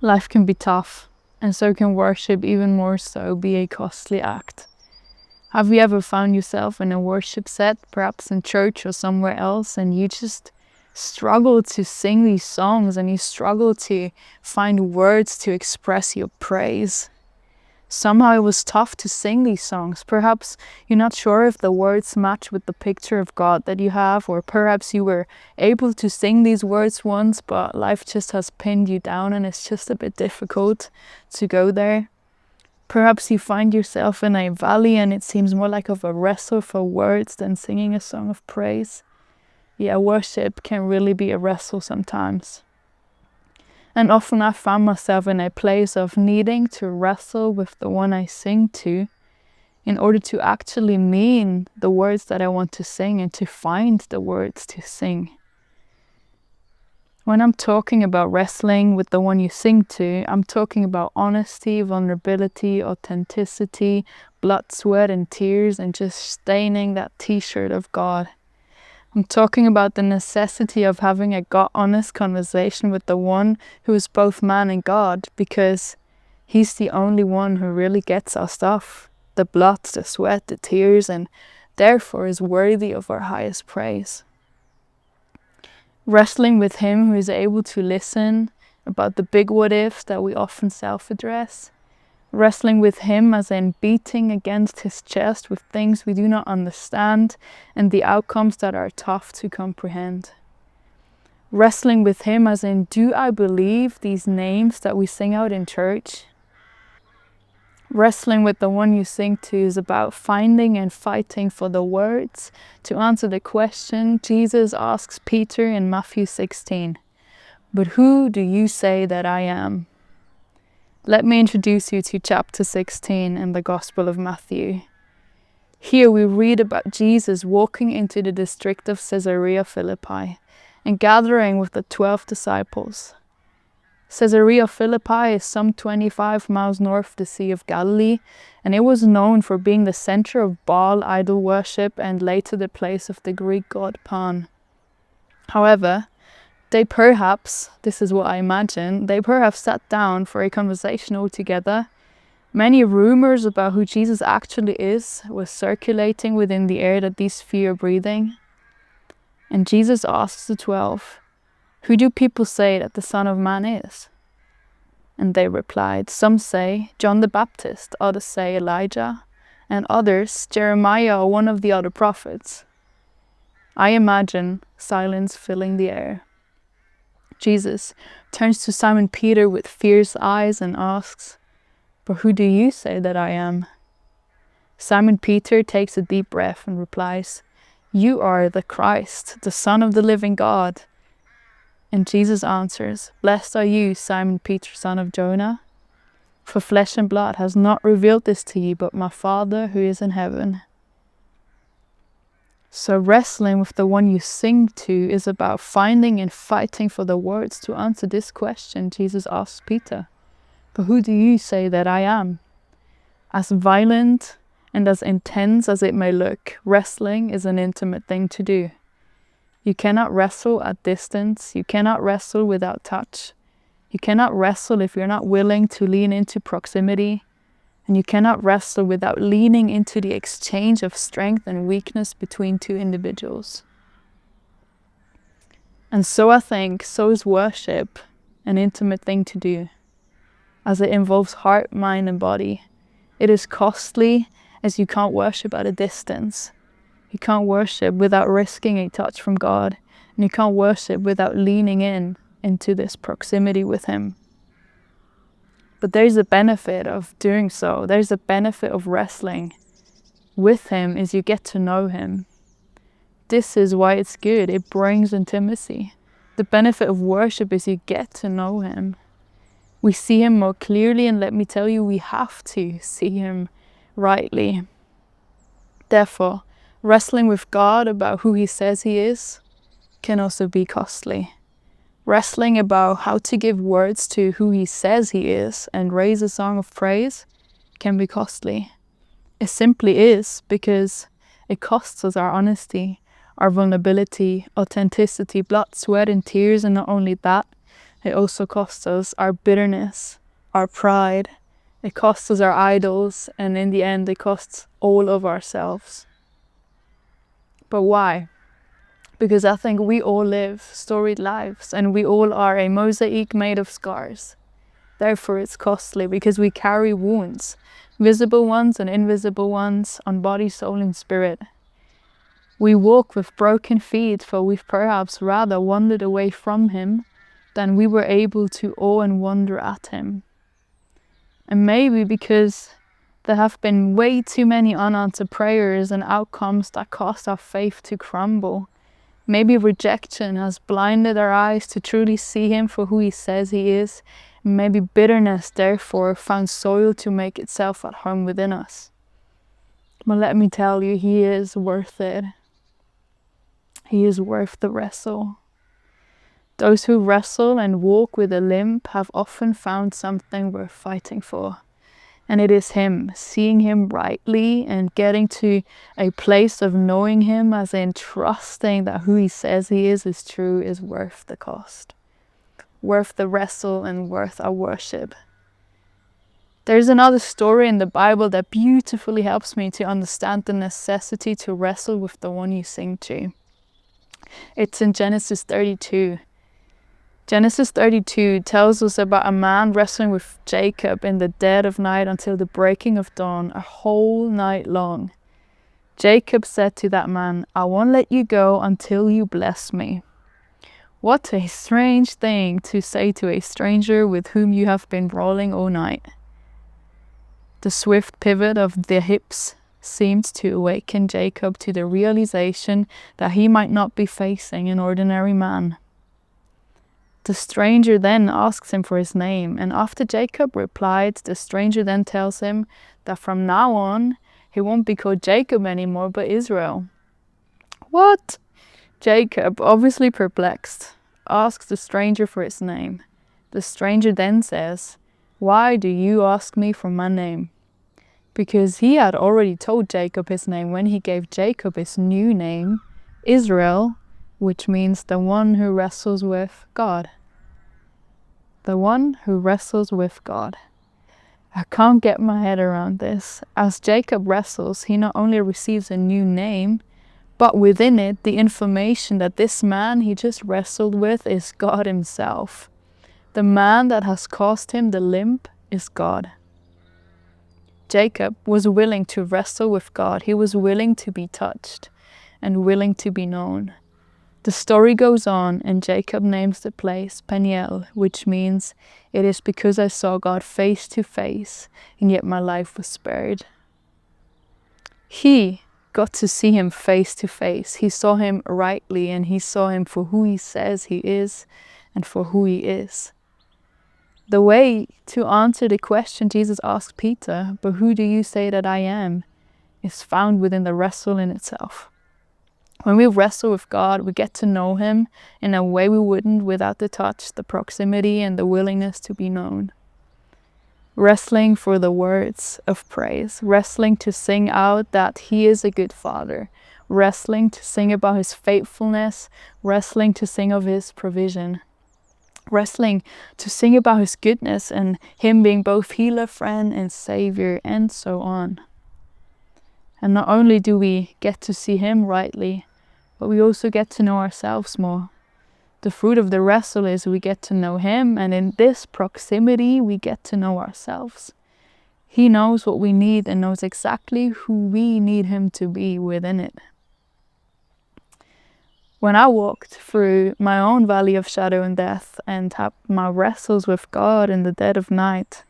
Life can be tough, and so can worship even more so be a costly act. Have you ever found yourself in a worship set, perhaps in church or somewhere else, and you just struggle to sing these songs and you struggle to find words to express your praise? Somehow it was tough to sing these songs. Perhaps you're not sure if the words match with the picture of God that you have, or perhaps you were able to sing these words once, but life just has pinned you down and it's just a bit difficult to go there. Perhaps you find yourself in a valley and it seems more like of a wrestle for words than singing a song of praise. Yeah, worship can really be a wrestle sometimes. And often I found myself in a place of needing to wrestle with the one I sing to in order to actually mean the words that I want to sing and to find the words to sing. When I'm talking about wrestling with the one you sing to, I'm talking about honesty, vulnerability, authenticity, blood, sweat, and tears, and just staining that t-shirt of God. I'm talking about the necessity of having a God-honest conversation with the one who is both man and God, because he's the only one who really gets our stuff, the blood, the sweat, the tears, and therefore is worthy of our highest praise. Wrestling with him who is able to listen about the big what-ifs that we often self-address. Wrestling with him as in beating against his chest with things we do not understand and the outcomes that are tough to comprehend. Wrestling with him as in, do I believe these names that we sing out in church? Wrestling with the one you sing to is about finding and fighting for the words to answer the question Jesus asks Peter in Matthew 16. But who do you say that I am? Let me introduce you to chapter 16 in the Gospel of Matthew. Here we read about Jesus walking into the district of Caesarea Philippi and gathering with the 12 disciples. Caesarea Philippi is some 25 miles north of the Sea of Galilee, and it was known for being the center of Baal idol worship and later the place of the Greek god Pan. However, they perhaps, this is what I imagine, they perhaps sat down for a conversation all together. Many rumors about who Jesus actually is was circulating within the air that these few are breathing. And Jesus asks the 12, who do people say that the Son of Man is? And they replied, some say John the Baptist, others say Elijah, and others Jeremiah or one of the other prophets. I imagine silence filling the air. Jesus turns to Simon Peter with fierce eyes and asks, but who do you say that I am? Simon Peter takes a deep breath and replies, you are the Christ, the Son of the living God. And Jesus answers, blessed are you, Simon Peter, son of Jonah, for flesh and blood has not revealed this to you, but my Father who is in heaven. So wrestling with the one you sing to is about finding and fighting for the words to answer this question Jesus asks Peter. But who do you say that I am? As violent and as intense as it may look, wrestling is an intimate thing to do. You cannot wrestle at distance. You cannot wrestle without touch. You cannot wrestle if you're not willing to lean into proximity. And you cannot wrestle without leaning into the exchange of strength and weakness between two individuals. And so I think, so is worship an intimate thing to do, as it involves heart, mind, and body. It is costly, as you can't worship at a distance. You can't worship without risking a touch from God, and you can't worship without leaning into this proximity with him. But there's a benefit of doing so. There's a benefit of wrestling with him is you get to know him. This is why it's good. It brings intimacy. The benefit of worship is you get to know him. We see him more clearly, and let me tell you, we have to see him rightly. Therefore, wrestling with God about who he says he is can also be costly. Wrestling about how to give words to who he says he is and raise a song of praise can be costly. It simply is, because it costs us our honesty, our vulnerability, authenticity, blood, sweat, and tears, and not only that, It also costs us our bitterness, our pride. It costs us our idols, and in the end, it costs all of ourselves. But why? Because I think we all live storied lives, and we all are a mosaic made of scars. Therefore, it's costly, because we carry wounds, visible ones and invisible ones, on body, soul, and spirit. We walk with broken feet, for we've perhaps rather wandered away from Him than we were able to awe and wonder at Him. And maybe because there have been way too many unanswered prayers and outcomes that caused our faith to crumble. Maybe rejection has blinded our eyes to truly see Him for who He says He is. Maybe bitterness, therefore, found soil to make itself at home within us. But let me tell you, He is worth it. He is worth the wrestle. Those who wrestle and walk with a limp have often found something worth fighting for. And it is Him, seeing Him rightly and getting to a place of knowing Him, as in trusting that who He says He is true, is worth the cost. Worth the wrestle and worth our worship. There's another story in the Bible that beautifully helps me to understand the necessity to wrestle with the one you sing to. It's in Genesis 32. Genesis 32 tells us about a man wrestling with Jacob in the dead of night until the breaking of dawn, a whole night long. Jacob said to that man, "I won't let you go until you bless me." What a strange thing to say to a stranger with whom you have been brawling all night. The swift pivot of the hips seemed to awaken Jacob to the realization that he might not be facing an ordinary man. The stranger then asks him for his name, and after Jacob replied, the stranger then tells him that from now on, he won't be called Jacob anymore, but Israel. What? Jacob, obviously perplexed, asks the stranger for his name. The stranger then says, "Why do you ask me for my name?" Because he had already told Jacob his name when he gave Jacob his new name, Israel, which means the one who wrestles with God. The one who wrestles with God. I can't get my head around this. As Jacob wrestles, he not only receives a new name, but within it, the information that this man he just wrestled with is God Himself. The man that has caused him the limp is God. Jacob was willing to wrestle with God. He was willing to be touched and willing to be known. The story goes on, and Jacob names the place Peniel, which means, "It is because I saw God face to face, and yet my life was spared." He got to see Him face to face. He saw Him rightly, and he saw Him for who He says He is and for who He is. The way to answer the question Jesus asked Peter, "But who do you say that I am?" is found within the wrestle in itself. When we wrestle with God, we get to know Him in a way we wouldn't without the touch, the proximity, and the willingness to be known. Wrestling for the words of praise, wrestling to sing out that He is a good Father, wrestling to sing about His faithfulness, wrestling to sing of His provision, wrestling to sing about His goodness and Him being both healer, friend, and Savior, and so on. And not only do we get to see Him rightly, but we also get to know ourselves more. The fruit of the wrestle is we get to know Him, and in this proximity, we get to know ourselves. He knows what we need and knows exactly who we need Him to be within it. When I walked through my own valley of shadow and death and had my wrestles with God in the dead of night,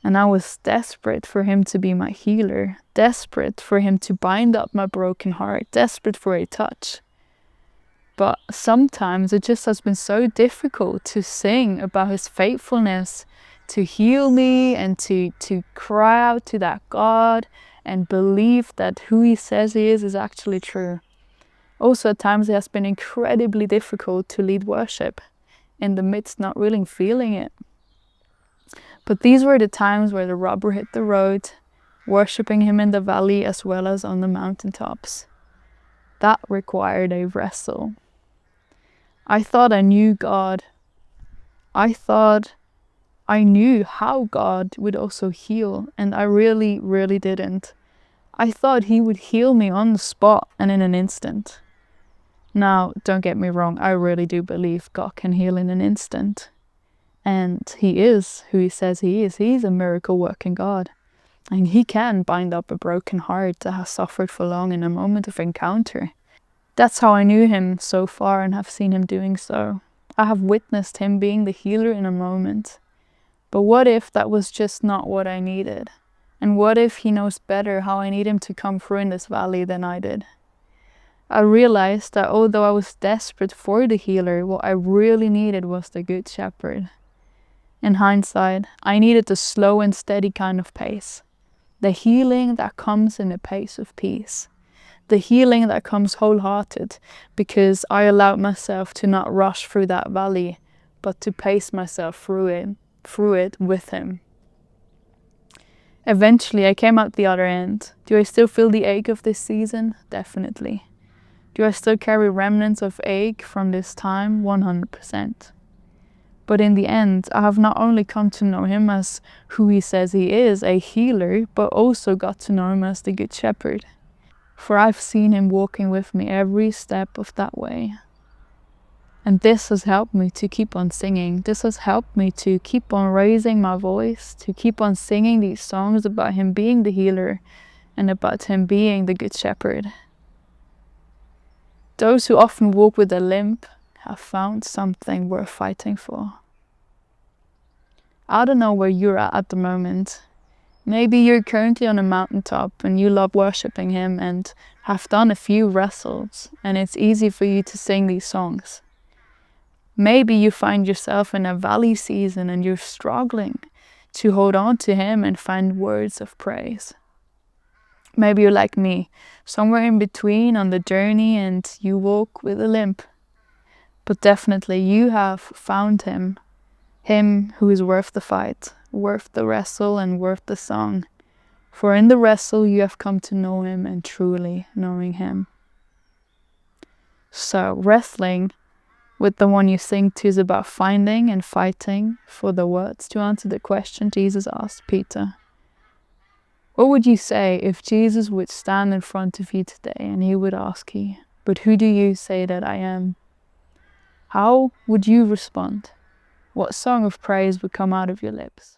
and I was desperate for Him to be my healer, desperate for Him to bind up my broken heart, desperate for a touch. But sometimes it just has been so difficult to sing about His faithfulness, to heal me, and to cry out to that God and believe that who He says He is actually true. Also, at times it has been incredibly difficult to lead worship in the midst not really feeling it. But these were the times where the rubber hit the road, worshipping Him in the valley as well as on the mountaintops. That required a wrestle. I thought I knew God. I thought I knew how God would also heal, and I really, really didn't. I thought he would heal me on the spot and in an instant. Now, don't get me wrong, I really do believe God can heal in an instant. And he is who he says he is. He's a miracle working God. And he can bind up a broken heart that has suffered for long in a moment of encounter. That's how I knew him so far and have seen him doing so. I have witnessed him being the healer in a moment. But what if that was just not what I needed? And what if he knows better how I need him to come through in this valley than I did? I realized that although I was desperate for the healer, what I really needed was the Good Shepherd. In hindsight, I needed the slow and steady kind of pace. The healing that comes in a pace of peace. The healing that comes wholehearted because I allowed myself to not rush through that valley, but to pace myself through it with him. Eventually, I came out the other end. Do I still feel the ache of this season? Definitely. Do I still carry remnants of ache from this time? 100%. But in the end, I have not only come to know him as who he says he is, a healer, but also got to know him as the Good Shepherd. For I've seen him walking with me every step of that way. And this has helped me to keep on singing. This has helped me to keep on raising my voice, to keep on singing these songs about him being the healer and about him being the Good Shepherd. Those who often walk with a limp have found something worth fighting for. I don't know where you're at the moment. Maybe you're currently on a mountaintop and you love worshipping him and have done a few wrestles and it's easy for you to sing these songs. Maybe you find yourself in a valley season and you're struggling to hold on to him and find words of praise. Maybe you're like me, somewhere in between on the journey and you walk with a limp. But definitely you have found him who is worth the fight, worth the wrestle and worth the song. For in the wrestle you have come to know him and truly knowing him. So wrestling with the one you sing to is about finding and fighting for the words to answer the question Jesus asked Peter. What would you say if Jesus would stand in front of you today and he would ask you, "But who do you say that I am?" How would you respond? What song of praise would come out of your lips?